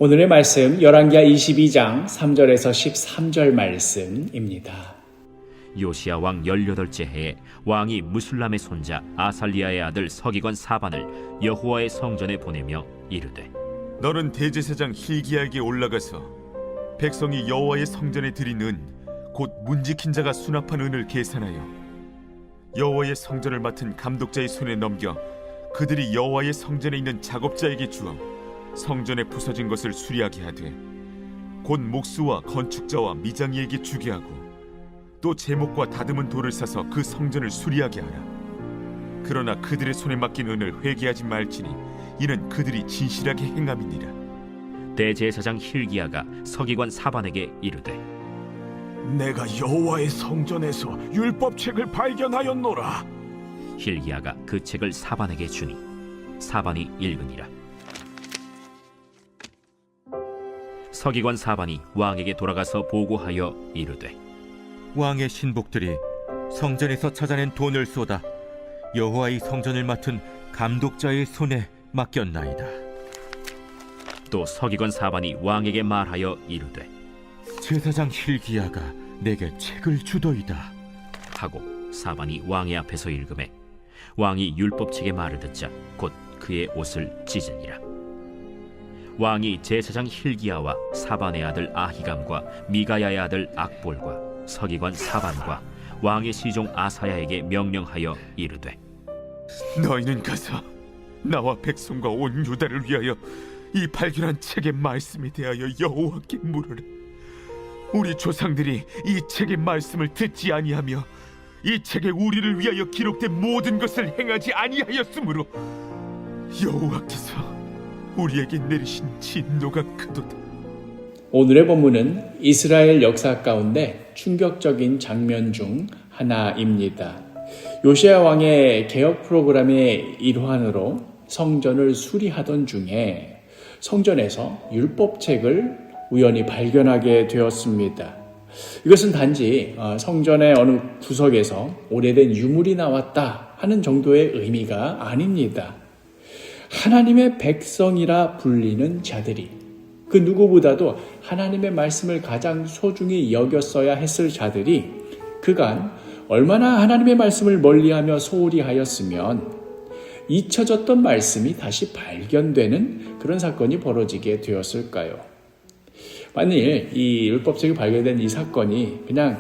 오늘의 말씀 열왕기하 22장 3절에서 13절 말씀입니다. 요시야 왕 18째 해에 왕이 무술람의 손자 아살리야의 아들 서기관 사반을 여호와의 성전에 보내며 이르되, 너는 대제사장 hil기야에게 올라가서 백성이 여호와의 성전에 드린 은 곧 문지킨 자가 수납한 은을 계산하여 여호와의 성전을 맡은 감독자의 손에 넘겨 그들이 여호와의 성전에 있는 작업자에게 주어 성전에 부서진 것을 수리하게 하되, 곧 목수와 건축자와 미장이에게 주게 하고 또 제목과 다듬은 돌을 사서 그 성전을 수리하게 하라. 그러나 그들의 손에 맡긴 은을 회개하지 말지니 이는 그들이 진실하게 행함이니라. 대제사장 hil기야가 서기관 사반에게 이르되, 내가 여호와의 성전에서 율법책을 발견하였노라. hil기야가 그 책을 사반에게 주니 사반이 읽으니라. 서기관 사반이 왕에게 돌아가서 보고하여 이르되, 왕의 신복들이 성전에서 찾아낸 돈을 쏟아 여호와의 성전을 맡은 감독자의 손에 맡겼나이다. 또 서기관 사반이 왕에게 말하여 이르되, 제사장 hil기야가 내게 책을 주더이다 하고 사반이 왕의 앞에서 읽음에 왕이 율법책의 말을 듣자 곧 그의 옷을 찢으니라. 왕이 제사장 hil기야와 사반의 아들 아히감과 미가야의 아들 악볼과 서기관 사반과 왕의 시종 아사야에게 명령하여 이르되, 너희는 가서 나와 백성과 온 유다를 위하여 이 발견한 책의 말씀에 대하여 여호와께 물으라. 우리 조상들이 이 책의 말씀을 듣지 아니하며 이 책에 우리를 위하여 기록된 모든 것을 행하지 아니하였으므로 여호와께서 우리에게 내리신 진노가 크도다. 오늘의 본문은 이스라엘 역사 가운데 충격적인 장면 중 하나입니다. 요시야 왕의 개혁 프로그램의 일환으로 성전을 수리하던 중에 성전에서 율법책을 우연히 발견하게 되었습니다. 이것은 단지 성전의 어느 구석에서 오래된 유물이 나왔다 하는 정도의 의미가 아닙니다. 하나님의 백성이라 불리는 자들이 그 누구보다도 하나님의 말씀을 가장 소중히 여겼어야 했을 자들이 그간 얼마나 하나님의 말씀을 멀리하며 소홀히 하였으면 잊혀졌던 말씀이 다시 발견되는 그런 사건이 벌어지게 되었을까요? 만일 이 율법책이 발견된 이 사건이 그냥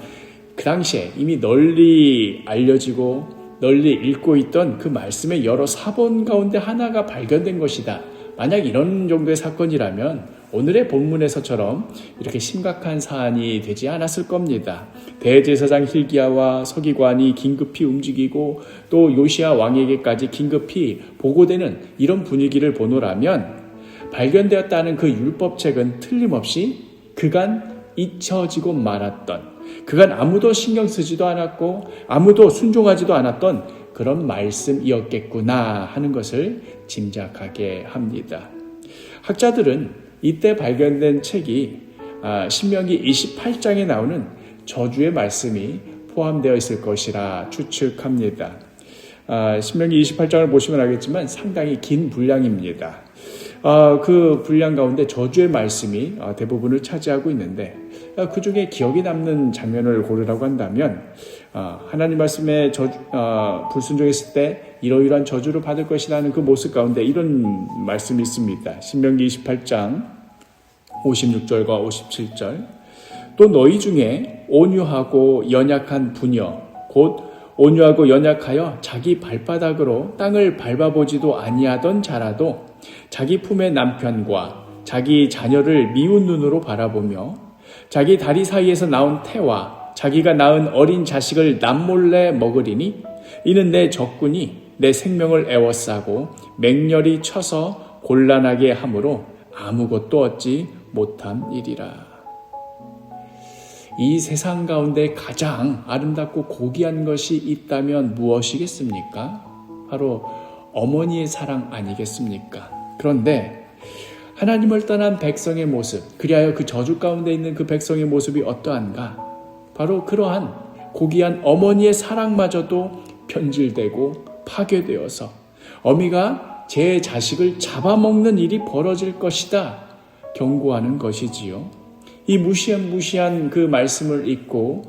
그 당시에 이미 널리 알려지고 널리 읽고 있던 그 말씀의 여러 사본 가운데 하나가 발견된 것이다. 만약 이런 정도의 사건이라면 오늘의 본문에서처럼 이렇게 심각한 사안이 되지 않았을 겁니다. 대제사장 hil기야와 서기관이 긴급히 움직이고 또 요시야 왕에게까지 긴급히 보고되는 이런 분위기를 보노라면 발견되었다는 그 율법책은 틀림없이 그간 잊혀지고 말았던, 그간 아무도 신경 쓰지도 않았고 아무도 순종하지도 않았던 그런 말씀이었겠구나 하는 것을 짐작하게 합니다. 학자들은 이때 발견된 책이 신명기 28장에 나오는 저주의 말씀이 포함되어 있을 것이라 추측합니다. 신명기 28장을 보시면 알겠지만 상당히 긴 분량입니다. 그 분량 가운데 저주의 말씀이 대부분을 차지하고 있는데 그 중에 기억에 남는 장면을 고르라고 한다면 하나님 말씀에 불순종했을 때 이러이러한 저주를 받을 것이라는 그 모습 가운데 이런 말씀이 있습니다. 신명기 28장 56절과 57절. 또 너희 중에 온유하고 연약한 부녀 곧 온유하고 연약하여 자기 발바닥으로 땅을 밟아보지도 아니하던 자라도 자기 품의 남편과 자기 자녀를 미운 눈으로 바라보며 자기 다리 사이에서 나온 태와 자기가 낳은 어린 자식을 남몰래 먹으리니 이는 내 적군이 내 생명을 애워싸고 맹렬히 쳐서 곤란하게 함으로 아무것도 얻지 못함이리라. 이 세상 가운데 가장 아름답고 고귀한 것이 있다면 무엇이겠습니까? 바로 어머니의 사랑 아니겠습니까? 그런데 하나님을 떠난 백성의 모습, 그리하여 그 저주 가운데 있는 그 백성의 모습이 어떠한가? 바로 그러한 고귀한 어머니의 사랑마저도 변질되고 파괴되어서 어미가 제 자식을 잡아먹는 일이 벌어질 것이다 경고하는 것이지요. 이 무시한 그 말씀을 읽고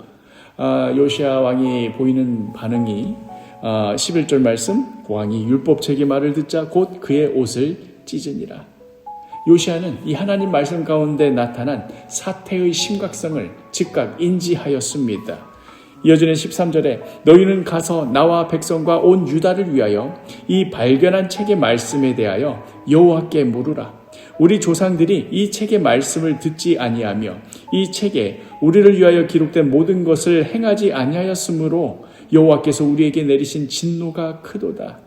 요시야 왕이 보이는 반응이 11절 말씀, 왕이 율법책의 말을 듣자 곧 그의 옷을 찢으니라. 요시야는 이 하나님 말씀 가운데 나타난 사태의 심각성을 즉각 인지하였습니다. 이어지는 13절에 너희는 가서 나와 백성과 온 유다를 위하여 이 발견한 책의 말씀에 대하여 여호와께 물으라. 우리 조상들이 이 책의 말씀을 듣지 아니하며 이 책에 우리를 위하여 기록된 모든 것을 행하지 아니하였으므로 여호와께서 우리에게 내리신 진노가 크도다.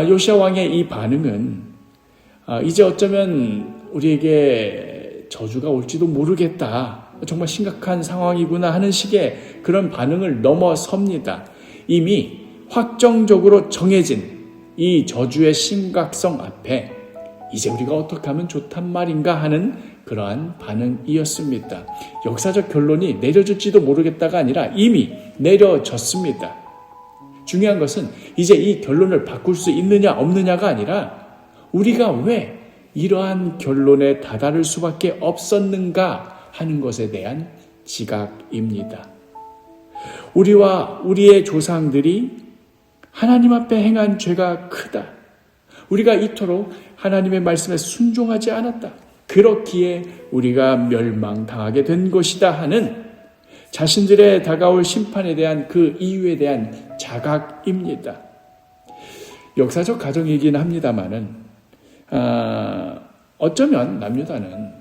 요시야 왕의 이 반응은 이제 어쩌면 우리에게 저주가 올지도 모르겠다. 정말 심각한 상황이구나 하는 식의 그런 반응을 넘어섭니다. 이미 확정적으로 정해진 이 저주의 심각성 앞에 이제 우리가 어떻게 하면 좋단 말인가 하는 그러한 반응이었습니다. 역사적 결론이 내려질지도 모르겠다가 아니라 이미 내려졌습니다. 중요한 것은 이제 이 결론을 바꿀 수 있느냐 없느냐가 아니라 우리가 왜 이러한 결론에 다다를 수밖에 없었는가 하는 것에 대한 지각입니다. 우리와 우리의 조상들이 하나님 앞에 행한 죄가 크다. 우리가 이토록 하나님의 말씀에 순종하지 않았다. 그렇기에 우리가 멸망당하게 된 것이다 하는 자신들의 다가올 심판에 대한 그 이유에 대한 자각입니다. 역사적 가정이긴 합니다만은 어쩌면 남유다는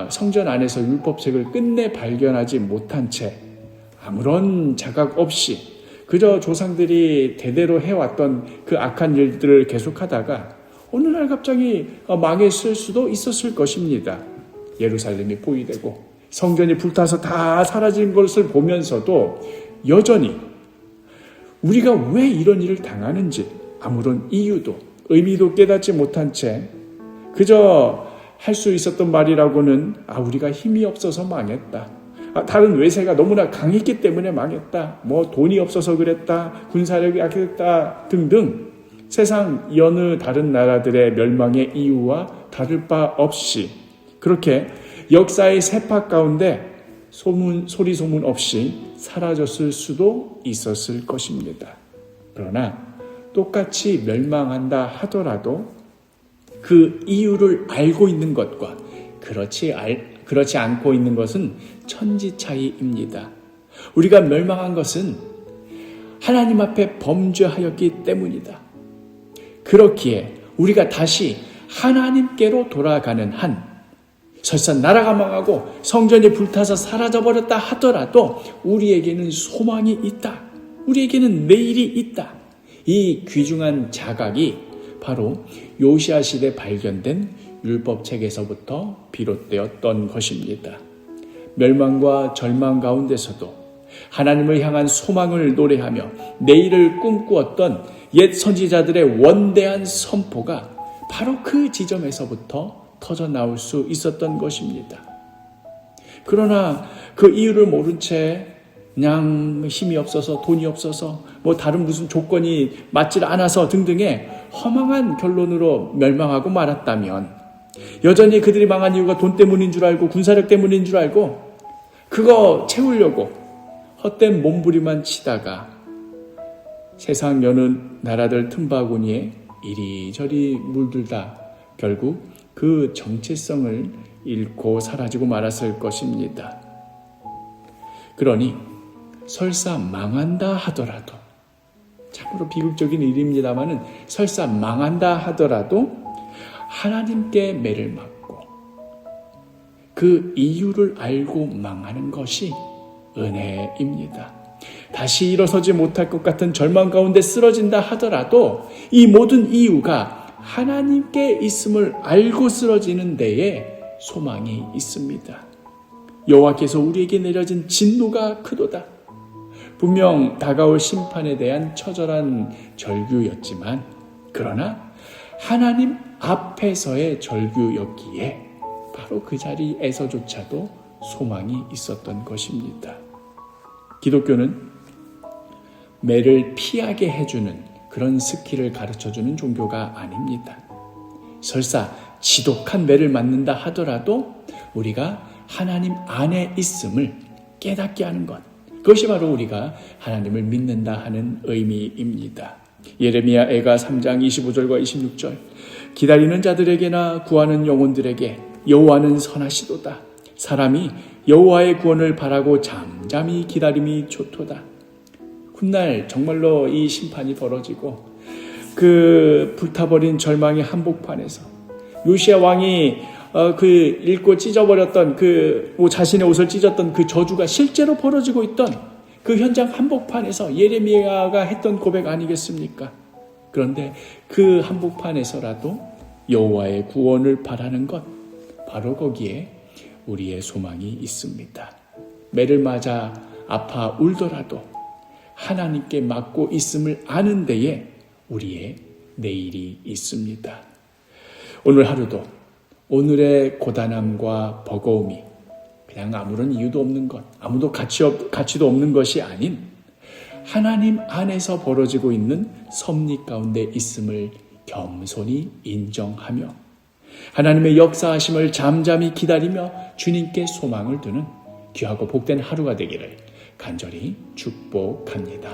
성전 안에서 율법책을 끝내 발견하지 못한 채 아무런 자각 없이 그저 조상들이 대대로 해왔던 그 악한 일들을 계속하다가 어느 날 갑자기 망했을 수도 있었을 것입니다. 예루살렘이 포위되고 성전이 불타서 다 사라진 것을 보면서도 여전히 우리가 왜 이런 일을 당하는지 아무런 이유도 의미도 깨닫지 못한 채 그저 할 수 있었던 말이라고는 우리가 힘이 없어서 망했다. 다른 외세가 너무나 강했기 때문에 망했다. 돈이 없어서 그랬다. 군사력이 약했다. 등등 세상 여느 다른 나라들의 멸망의 이유와 다를 바 없이 그렇게 역사의 세파 가운데 소리 소문 없이 사라졌을 수도 있었을 것입니다. 그러나 똑같이 멸망한다 하더라도 그 이유를 알고 있는 것과 그렇지 않고 있는 것은 천지 차이입니다. 우리가 멸망한 것은 하나님 앞에 범죄하였기 때문이다. 그렇기에 우리가 다시 하나님께로 돌아가는 한 설사 나라가 망하고 성전이 불타서 사라져버렸다 하더라도 우리에게는 소망이 있다. 우리에게는 내일이 있다. 이 귀중한 자각이 바로 요시야 시대 발견된 율법책에서부터 비롯되었던 것입니다. 멸망과 절망 가운데서도 하나님을 향한 소망을 노래하며 내일을 꿈꾸었던 옛 선지자들의 원대한 선포가 바로 그 지점에서부터 터져나올 수 있었던 것입니다. 그러나 그 이유를 모른 채 그냥 힘이 없어서 돈이 없어서 다른 무슨 조건이 맞질 않아서 등등의 허망한 결론으로 멸망하고 말았다면 여전히 그들이 망한 이유가 돈 때문인 줄 알고 군사력 때문인 줄 알고 그거 채우려고 헛된 몸부림만 치다가 세상 여느 나라들 틈바구니에 이리저리 물들다 결국 그 정체성을 잃고 사라지고 말았을 것입니다. 그러니 설사 망한다 하더라도 참으로 비극적인 일입니다마는 설사 망한다 하더라도 하나님께 매를 맞고 그 이유를 알고 망하는 것이 은혜입니다. 다시 일어서지 못할 것 같은 절망 가운데 쓰러진다 하더라도 이 모든 이유가 하나님께 있음을 알고 쓰러지는 데에 소망이 있습니다. 여호와께서 우리에게 내려진 진노가 크도다. 분명 다가올 심판에 대한 처절한 절규였지만 그러나 하나님 앞에서의 절규였기에 바로 그 자리에서조차도 소망이 있었던 것입니다. 기독교는 매를 피하게 해주는 그런 스킬을 가르쳐주는 종교가 아닙니다. 설사 지독한 매를 맞는다 하더라도 우리가 하나님 안에 있음을 깨닫게 하는 것, 그것이 바로 우리가 하나님을 믿는다 하는 의미입니다. 예레미야 애가 3장 25절과 26절, 기다리는 자들에게나 구하는 영혼들에게 여호와는 선하시도다. 사람이 여호와의 구원을 바라고 잠잠히 기다림이 좋도다. 훗날 정말로 이 심판이 벌어지고 그 불타버린 절망의 한복판에서 요시야 왕이 그 읽고 찢어버렸던 자신의 옷을 찢었던 그 저주가 실제로 벌어지고 있던 그 현장 한복판에서 예레미야가 했던 고백 아니겠습니까? 그런데 그 한복판에서라도 여호와의 구원을 바라는 것, 바로 거기에 우리의 소망이 있습니다. 매를 맞아 아파 울더라도 하나님께 맡고 있음을 아는 데에 우리의 내일이 있습니다. 오늘 하루도 오늘의 고단함과 버거움이 그냥 아무런 이유도 없는 것, 아무도 가치도 없는 것이 아닌 하나님 안에서 벌어지고 있는 섭리 가운데 있음을 겸손히 인정하며 하나님의 역사하심을 잠잠히 기다리며 주님께 소망을 두는 귀하고 복된 하루가 되기를 간절히 축복합니다.